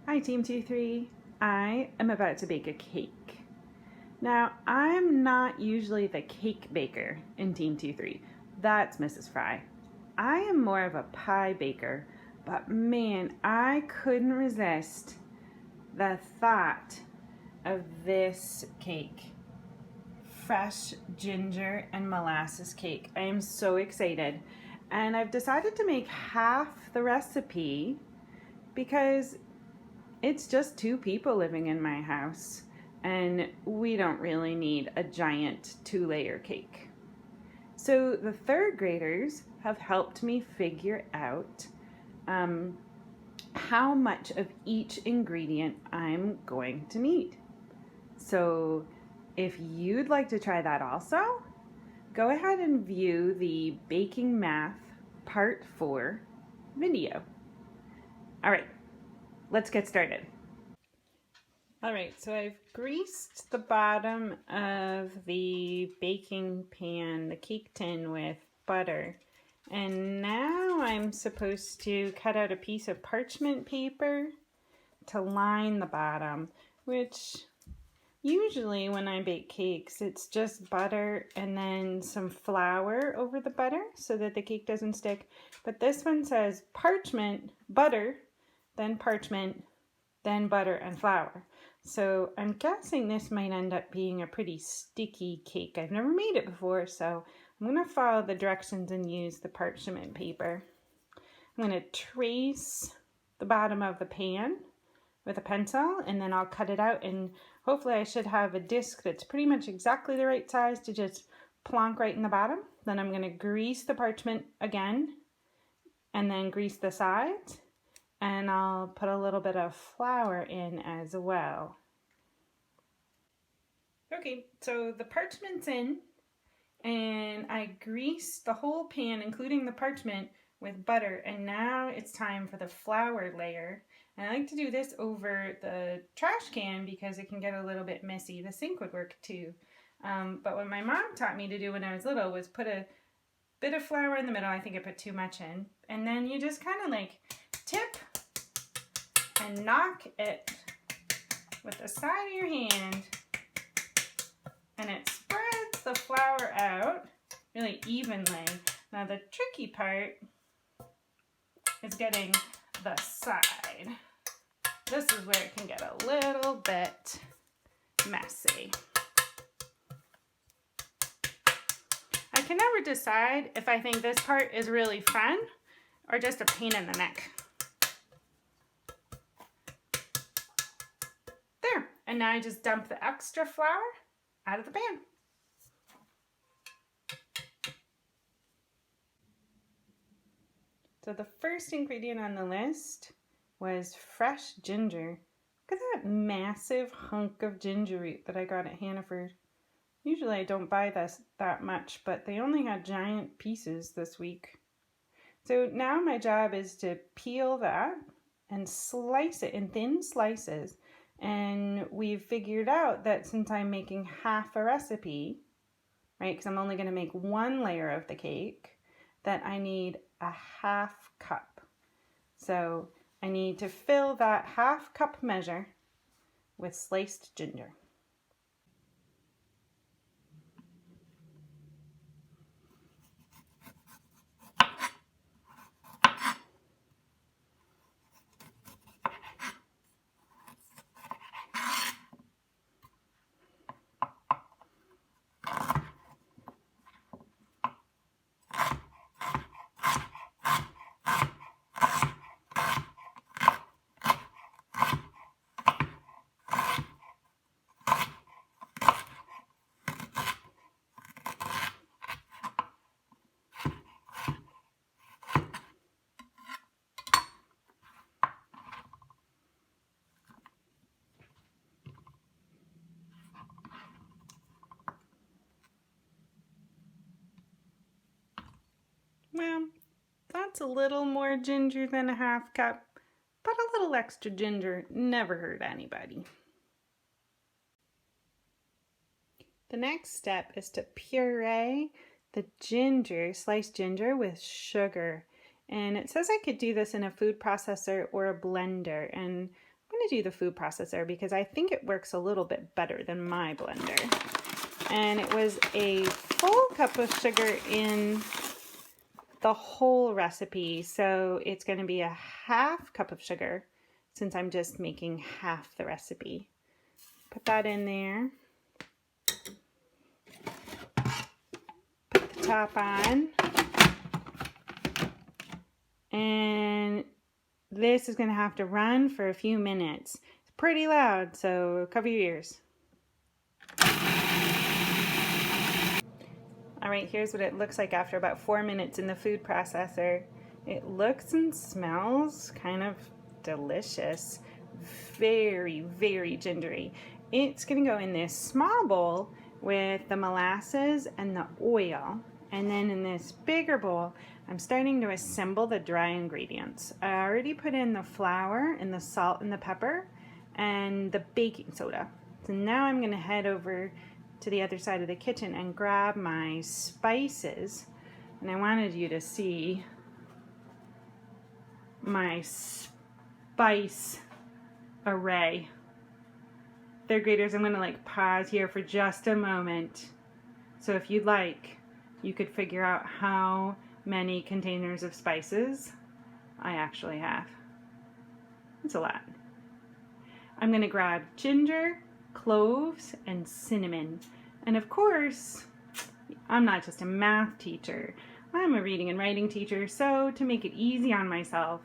Hi Team T3. I am about to bake a cake. Now, I'm not usually the cake baker in Team T3. That's Mrs. Fry. I am more of a pie baker, but man, I couldn't resist the thought of this cake. Fresh ginger and molasses cake. I am so excited. And I've decided to make half the recipe because it's just two people living in my house, and we don't really need a giant 2-layer cake. So the third graders have helped me figure out how much of each ingredient I'm going to need. So if you'd like to try that also, go ahead and view the Baking Math Part 4 video. All right, let's get started. All right, so I've greased the bottom of the baking pan, the cake tin, with butter. And now I'm supposed to cut out a piece of parchment paper to line the bottom, which usually when I bake cakes, it's just butter and then some flour over the butter so that the cake doesn't stick. But this one says parchment, butter, then parchment, then butter and flour. So I'm guessing this might end up being a pretty sticky cake. I've never made it before, so I'm going to follow the directions and use the parchment paper. I'm going to trace the bottom of the pan with a pencil, and then I'll cut it out, and hopefully I should have a disc that's pretty much exactly the right size to just plonk right in the bottom. Then I'm going to grease the parchment again, and then grease the sides. And I'll put a little bit of flour in as well. Okay, so the parchment's in, and I greased the whole pan, including the parchment, with butter, and now it's time for the flour layer. And I like to do this over the trash can because it can get a little bit messy. The sink would work too. But what my mom taught me to do when I was little was put a bit of flour in the middle. I think I put too much in. And then you just kind of like tip and knock it with the side of your hand, and it spreads the flour out really evenly. Now the tricky part is getting the side. This is where it can get a little bit messy. I can never decide if I think this part is really fun or just a pain in the neck. And now I just dump the extra flour out of the pan. So the first ingredient on the list was fresh ginger. Look at that massive hunk of ginger root that I got at Hannaford. Usually I don't buy this that much, but they only had giant pieces this week. So now my job is to peel that and slice it in thin slices. And we've figured out that since I'm making half a recipe, right, because I'm only going to make one layer of the cake, that I need a half cup. So I need to fill that half cup measure with sliced ginger. Well, that's a little more ginger than a half cup, but a little extra ginger never hurt anybody. The next step is to puree the ginger, sliced ginger, with sugar. And it says I could do this in a food processor or a blender. And I'm going to do the food processor because I think it works a little bit better than my blender. And it was a full cup of sugar in the whole recipe, so it's going to be a half cup of sugar since I'm just making half the recipe. Put that in there. Put the top on. And this is going to have to run for a few minutes. It's pretty loud, so cover your ears. All right, here's what it looks like after about 4 minutes in the food processor. It looks and smells kind of delicious. Very, very gingery. It's going to go in this small bowl with the molasses and the oil. And then in this bigger bowl, I'm starting to assemble the dry ingredients. I already put in the flour and the salt and the pepper and the baking soda. So now I'm going to head over to the other side of the kitchen and grab my spices. And I wanted you to see my spice array. Third graders, I'm going to pause here for just a moment. So if you'd like, you could figure out how many containers of spices I actually have. It's a lot. I'm going to grab ginger, cloves, and cinnamon. And of course, I'm not just a math teacher. I'm a reading and writing teacher, so to make it easy on myself,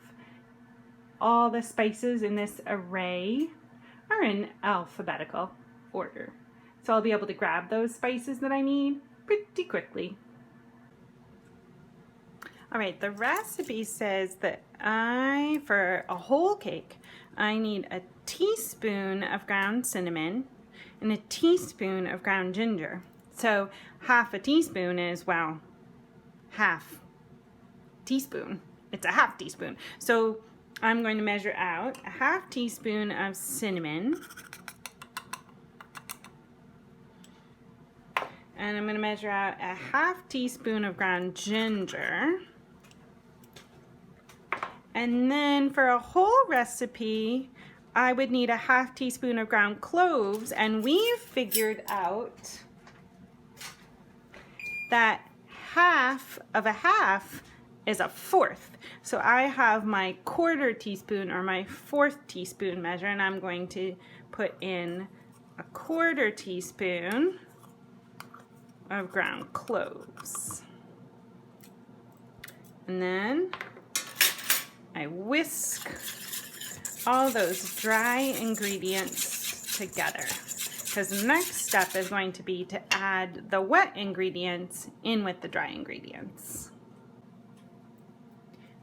all the spices in this array are in alphabetical order. So I'll be able to grab those spices that I need pretty quickly. All right, the recipe says that for a whole cake, I need a teaspoon of ground cinnamon and a teaspoon of ground ginger. So half a teaspoon is, well, half teaspoon. It's a half teaspoon. So I'm going to measure out a half teaspoon of cinnamon. And I'm going to measure out a half teaspoon of ground ginger. And then for a whole recipe, I would need a half teaspoon of ground cloves, and we've figured out that half of a half is a fourth. So I have my quarter teaspoon or my fourth teaspoon measure, and I'm going to put in a quarter teaspoon of ground cloves. And then I whisk all those dry ingredients together, because the next step is going to be to add the wet ingredients in with the dry ingredients.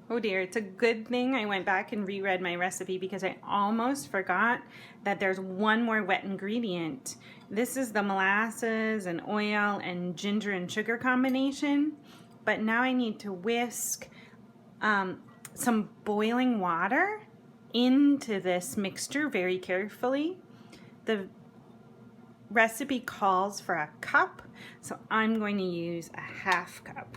Oh dear, it's a good thing I went back and reread my recipe because I almost forgot that there's one more wet ingredient. This is the molasses and oil and ginger and sugar combination, but now I need to whisk some boiling water into this mixture very carefully. The recipe calls for a cup, so I'm going to use a half cup.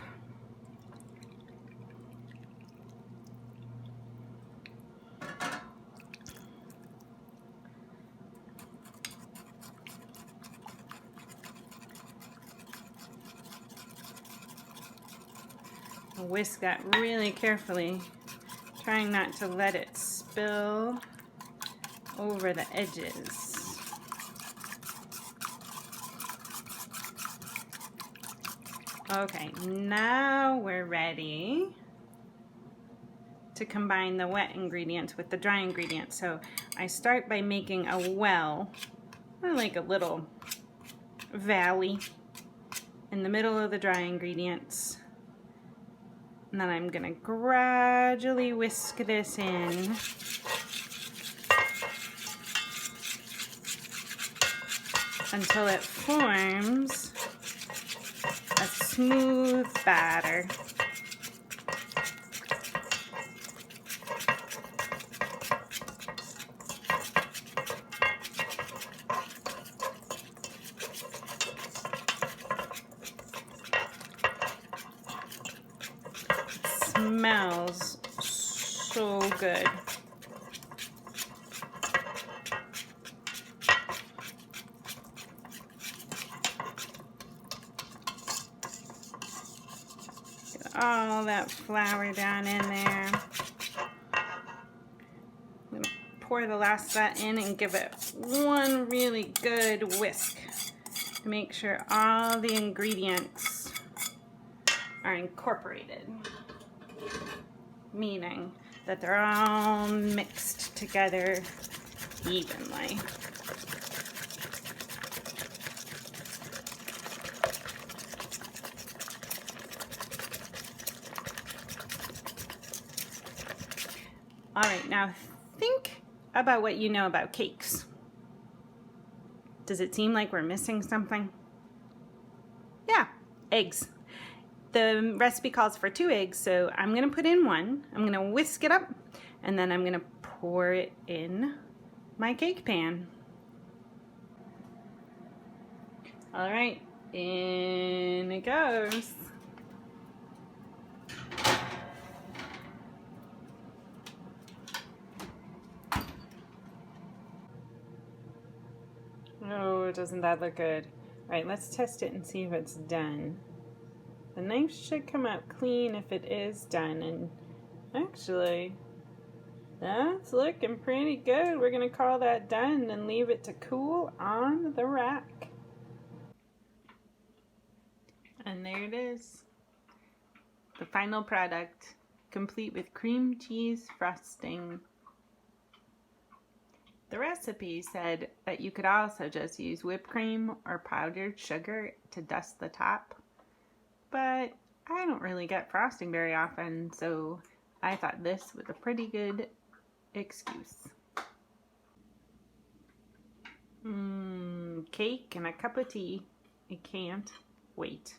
Whisk that really carefully, trying not to let it spill over the edges. Okay, now we're ready to combine the wet ingredients with the dry ingredients. So I start by making a well, or like a little valley in the middle of the dry ingredients. And then I'm going to gradually whisk this in until it forms a smooth batter. Smells so good. that flour down in there. I'm going to pour the last of that in and give it one really good whisk to make sure all the ingredients are incorporated, meaning that they're all mixed together evenly. All right, now think about what you know about cakes. Does it seem like we're missing something? Yeah, eggs. The recipe calls for 2 eggs, so I'm gonna put in 1. I'm gonna whisk it up, and then I'm gonna pour it in my cake pan. All right, in it goes. Oh, doesn't that look good? All right, let's test it and see if it's done. The knife should come out clean if it is done, and actually, that's looking pretty good. We're gonna call that done and leave it to cool on the rack. And there it is. The final product, complete with cream cheese frosting. The recipe said that you could also just use whipped cream or powdered sugar to dust the top, but I don't really get frosting very often, so I thought this was a pretty good excuse. Cake and a cup of tea. I can't wait.